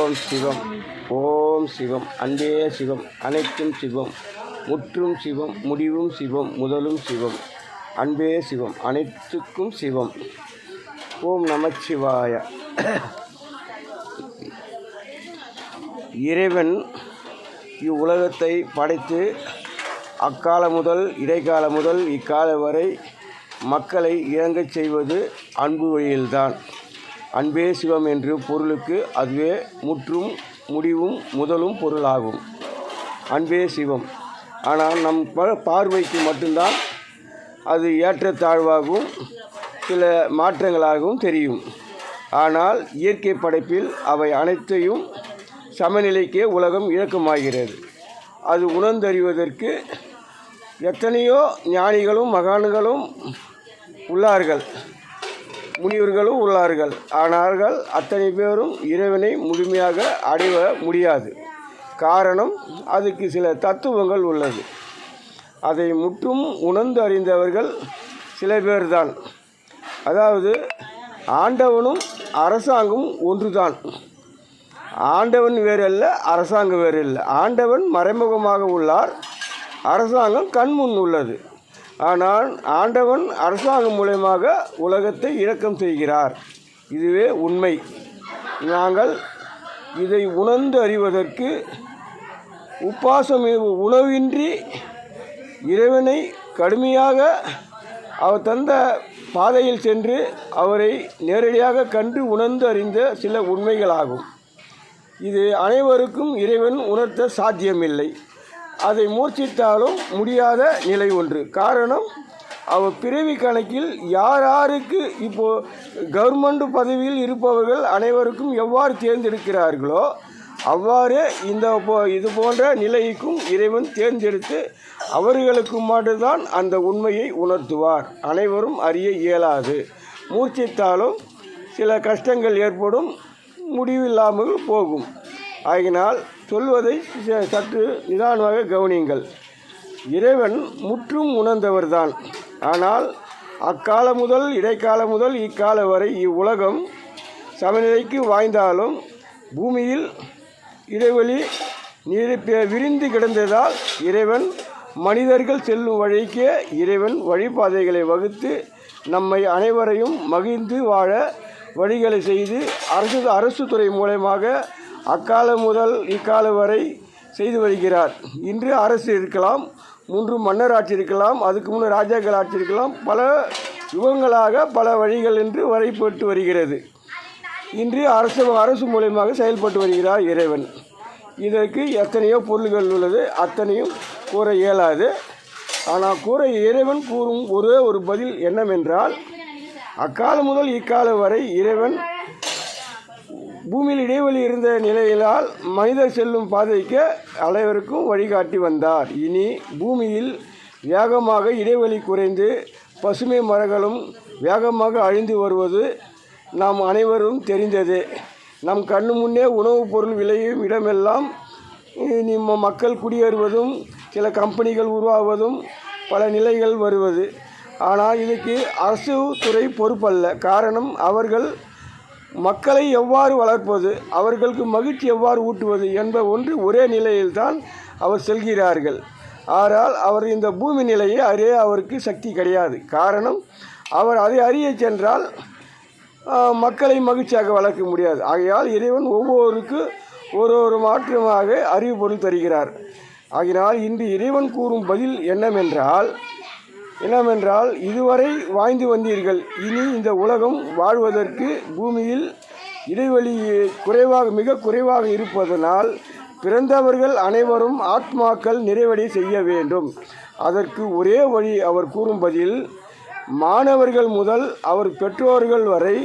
ஓம் சிவம். ஓம் சிவம். அன்பே சிவம். அனைத்தும் சிவம். முற்றும் சிவம். முடிவும் சிவம். முதலும் சிவம். அன்பே சிவம். அனைத்துக்கும் சிவம். ஓம் நமச்சிவாய. இறைவன் இவ்வுலகத்தை படைத்து அக்கால முதல் இடைக்கால முதல் இக்கால வரை மக்களை இயங்கச் செய்வது அன்பு வழியில்தான். அன்பே சிவம் என்று பொருளுக்கு அதுவே முற்றும் முடிவும் முதலும் பொருளாகும். அன்பே சிவம். ஆனால் நம் பார்வைக்கு மட்டும்தான் அது ஏற்றத்தாழ்வாகவும் சில மாற்றங்களாகவும் தெரியும். ஆனால் இயற்கை படைப்பில் அவை அனைத்தையும் சமநிலைக்கே உலகம் இயக்கமாகிறது. அது உணர்ந்தறிவதற்கு எத்தனையோ ஞானிகளும் மகான்களும் உள்ளார்கள், முனிவர்களும் உள்ளார்கள். ஆனார்கள் அத்தனை பேரும் இறைவனை முழுமையாக அடைய முடியாது. காரணம், அதுக்கு சில தத்துவங்கள் உள்ளது. அதை முற்றும் உணர்ந்து அறிந்தவர்கள் சில பேர்தான். அதாவது ஆண்டவனும் அரசாங்கம் ஒன்றுதான். ஆண்டவன் வேறு அல்ல, அரசாங்கம் வேறு இல்லை. ஆண்டவன் மறைமுகமாக உள்ளார், அரசாங்கம் கண்முன் உள்ளது. ஆனால் ஆண்டவன் அரசாங்கம் மூலமாக உலகத்தை இயக்கம் செய்கிறார். இதுவே உண்மை. நாங்கள் இதை உணர்ந்து அறிவதற்கு உபாசம் உணவின்றி இறைவனை கடுமையாக அவர் தந்த பாதையில் சென்று அவரை நேரடியாக கண்டு உணர்ந்து அறிந்த சில உண்மைகளாகும். இது அனைவருக்கும் இறைவன் உணர்த்த சாத்தியமில்லை. அதை மூர்ச்சித்தாலும் முடியாத நிலை ஒன்று. காரணம், அவர் பிறவி கணக்கில் யாருக்கு இப்போது கவர்மெண்ட் பதவியில் இருப்பவர்கள் அனைவருக்கும் எவ்வாறு தேர்ந்தெடுக்கிறார்களோ அவ்வாறு இது போன்ற நிலைக்கும் இறைவன் தேர்ந்தெடுத்து அவர்களுக்கு மட்டும்தான் அந்த உண்மையை உணர்த்துவார். அனைவரும் அறிய இயலாது. மூர்ச்சித்தாலும் சில கஷ்டங்கள் ஏற்படும், முடிவில்லாமல் போகும். ஆகினால் சொல்வதை சற்று நிதானமாக கவனியுங்கள். இறைவன் முற்றும் உணர்ந்தவர்தான். ஆனால் அக்கால முதல் இடைக்கால முதல் இக்கால வரை இவ்வுலகம் சமநிலைக்கு வாய்ந்தாலும் பூமியில் இடைவெளி விரிந்து கிடந்ததால் இறைவன் மனிதர்கள் செல்லும் வழிக்கே இறைவன் வழிபாதைகளை வகுத்து நம்மை அனைவரையும் மகிழ்ந்து வாழ வழிகளை செய்து அரசு துறை மூலமாக அக்கால முதல் இக்கால வரை செய்து வருகிறார். இன்று அரசு இருக்கலாம், முன்பு மன்னர் ஆட்சி இருக்கலாம், அதுக்கு முன்னே ராஜாக்கள் ஆட்சி இருக்கலாம். பல யுகங்களாக பல வழிகள் என்று வரைப்பட்டு வருகிறது. இன்று அரசு மூலமாக செயல்பட்டு வருகிறார் இறைவன். இதற்கு எத்தனையோ பொருள்கள் உள்ளது, அத்தனையும் கூற இயலாது. ஆனால் இறைவன் கூறும் ஒரே ஒரு பதில் என்னவென்றால், அக்கால முதல் இக்கால வரை இறைவன் பூமியில் இடைவெளி இருந்த நிலையிலால் மனிதர் செல்லும் பாதைக்கு அனைவருக்கும் வழிகாட்டி வந்தார். இனி பூமியில் வேகமாக இடைவெளி குறைந்து பசுமை மரங்களும் வேகமாக அழிந்து வருவது நாம் அனைவரும் தெரிந்தது. நம் கண்ணு முன்னே உணவுப் பொருள் விளையும் இடமெல்லாம் மக்கள் குடியேறுவதும் சில கம்பெனிகள் உருவாவதும் பல நிலைகள் வருவது. ஆனால் இதுக்கு அரசு துறை பொறுப்பல்ல. காரணம், அவர்கள் மக்களை எவ்வாறு வளர்ப்பது, அவர்களுக்கு மகிழ்ச்சி எவ்வாறு ஊட்டுவது என்ற ஒரே நிலையில்தான் அவர் செல்கிறார்கள். ஆனால் அவர் இந்த பூமி நிலையை அறிய அவருக்கு சக்தி கிடையாது. காரணம், அவர் அதை அறிய சென்றால் மக்களை மகிழ்ச்சியாக வளர்க்க முடியாது. ஆகையால் இறைவன் ஒவ்வொருக்கு ஒரு மாற்றமாக அறிவு பொருள் தருகிறார். ஆகினால் இன்று இறைவன் கூறும் பதில் என்னவென்றால், இதுவரை வாழ்ந்து வந்தீர்கள். இனி இந்த உலகம் வாழ்வதற்கு பூமியில் இடைவெளி மிக குறைவாக இருப்பதனால் பிறந்தவர்கள் அனைவரும் ஆத்மாக்கள் நிறைவடை செய்ய வேண்டும். அதற்கு ஒரே வழி அவர் கூறும் பதில், மாணவர்கள் முதல் அவர் பெற்றோர்கள் வரை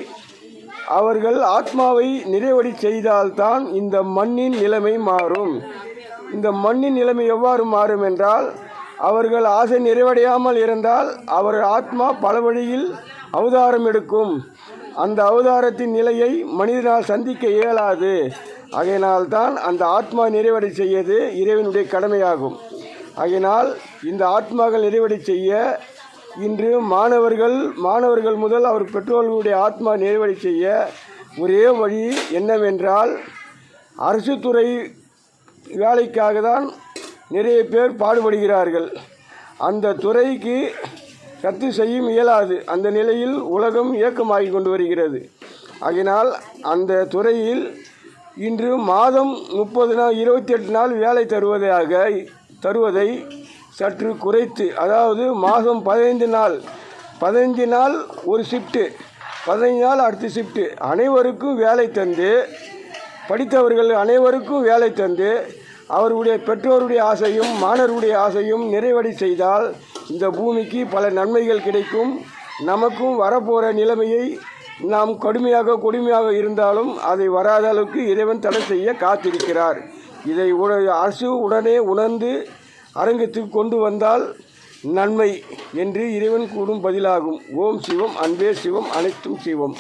அவர்கள் ஆத்மாவை நிறைவடை செய்தால்தான் இந்த மண்ணின் நிலைமை மாறும். இந்த மண்ணின் நிலைமை எவ்வாறு மாறும் என்றால், அவர்கள் ஆசை நிறைவடையாமல் இருந்தால் அவர் ஆத்மா பல வழியில் அவதாரம் எடுக்கும். அந்த அவதாரத்தின் நிலையை மனிதனால் சந்திக்க இயலாது. ஆகையினால்தான் அந்த ஆத்மா நிறைவடை செய்வது இறைவனுடைய கடமையாகும். ஆகையினால் இந்த ஆத்மாக்கள் நிறைவடை செய்ய இன்று மாணவர்கள் முதல் அவர் பெற்றோர்களுடைய ஆத்மா நிறைவடை செய்ய ஒரே வழி என்னவென்றால், அரசு துறை வேலைக்காக தான் நிறைய பேர் பாடுபடுகிறார்கள். அந்த துறைக்கு ரத்து செய்யும் இயலாது. அந்த நிலையில் உலகம் இயக்கமாகி கொண்டு வருகிறது. ஆகினால் அந்த துறையில் இன்று மாதம் 30 நாள் 28 நாள் வேலை தருவதை சற்று குறைத்து, அதாவது மாதம் 15 நாள் ஒரு ஷிஃப்ட்டு, 15 நாள் அடுத்த ஷிஃப்ட்டு, அனைவருக்கும் வேலை தந்து, படித்தவர்கள் அனைவருக்கும் வேலை தந்து, அவர்களுடைய பெற்றோருடைய ஆசையும் மாணவர்களுடைய ஆசையும் நிறைவடை செய்தால் இந்த பூமிக்கு பல நன்மைகள் கிடைக்கும். நமக்கும் வரப்போகிற நிலைமையை நாம் கொடுமையாக இருந்தாலும் அதை வராத அளவுக்கு இறைவன் தடை செய்ய காத்திருக்கிறார். இதை அரசு உடனே உணர்ந்து அரங்கத்துக்கு கொண்டு வந்தால் நன்மை என்று இறைவன் கூறும் பதிலாகும். ஓம் சிவம், அன்பே சிவம், அனைத்தும் சிவம்.